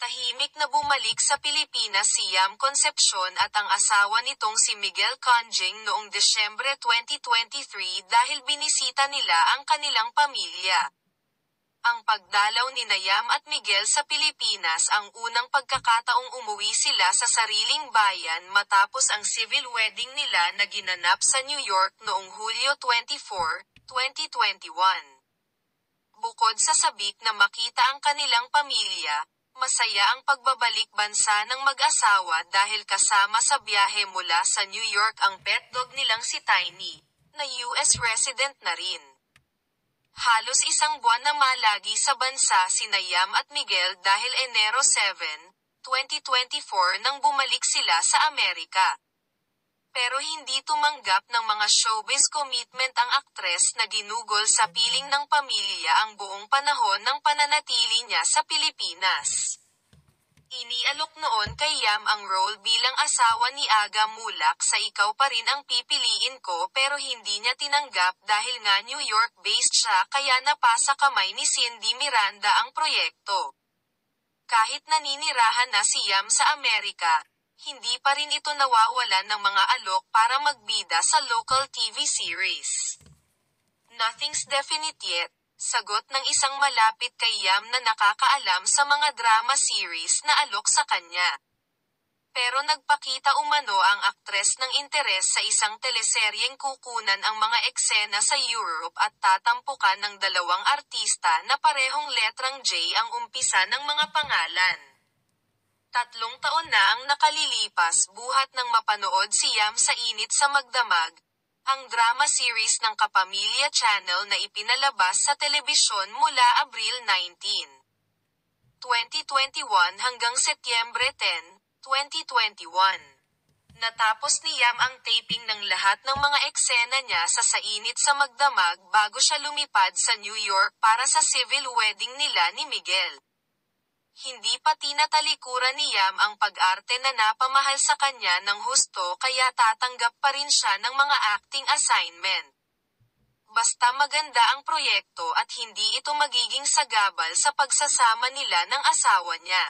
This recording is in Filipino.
Tahimik na bumalik sa Pilipinas si Yam Concepcion at ang asawa nitong si Miguel Conjing noong Desyembre 2023 dahil binisita nila ang kanilang pamilya. Ang pagdalaw ni Yam at Miguel sa Pilipinas ang unang pagkakataong umuwi sila sa sariling bayan matapos ang civil wedding nila na ginanap sa New York noong Hulyo 24, 2021. Bukod sa sabik na makita ang kanilang pamilya, masaya ang pagbabalik bansa ng mag-asawa dahil kasama sa biyahe mula sa New York ang pet dog nilang si Tiny, na US resident na rin. Halos isang buwan na malagi sa bansa sina Yam at Miguel dahil Enero 7, 2024 nang bumalik sila sa Amerika. Pero hindi tumanggap ng mga showbiz commitment ang aktres na ginugol sa piling ng pamilya ang buong panahon ng pananatili niya sa Pilipinas. Inialok noon kay Yam ang role bilang asawa ni Aga Mulak sa Ikaw Pa Rin Ang Pipiliin Ko pero hindi niya tinanggap dahil nga New York-based siya kaya napasa kamay ni Cindy Miranda ang proyekto. Kahit naninirahan na si Yam sa Amerika, hindi pa rin ito nawawalan ng mga alok para magbida sa local TV series. Nothing's definite yet, sagot ng isang malapit kay Yam na nakakaalam sa mga drama series na alok sa kanya. Pero nagpakita umano ang aktres ng interes sa isang teleseryeng kukunan ang mga eksena sa Europe at tatampukan ng dalawang artista na parehong letrang J ang umpisa ng mga pangalan. 3 taon na ang nakalilipas buhat ng mapanood si Yam sa Init sa Magdamag, ang drama series ng Kapamilya Channel na ipinalabas sa telebisyon mula Abril 19, 2021 hanggang Setyembre 10, 2021. Natapos ni Yam ang taping ng lahat ng mga eksena niya sa Init sa Magdamag bago siya lumipad sa New York para sa civil wedding nila ni Miguel. Hindi pa tinatalikuran ni Yam ang pag-arte na napamahal sa kanya ng husto kaya tatanggap pa rin siya ng mga acting assignment. Basta maganda ang proyekto at hindi ito magiging sagabal sa pagsasama nila ng asawa niya.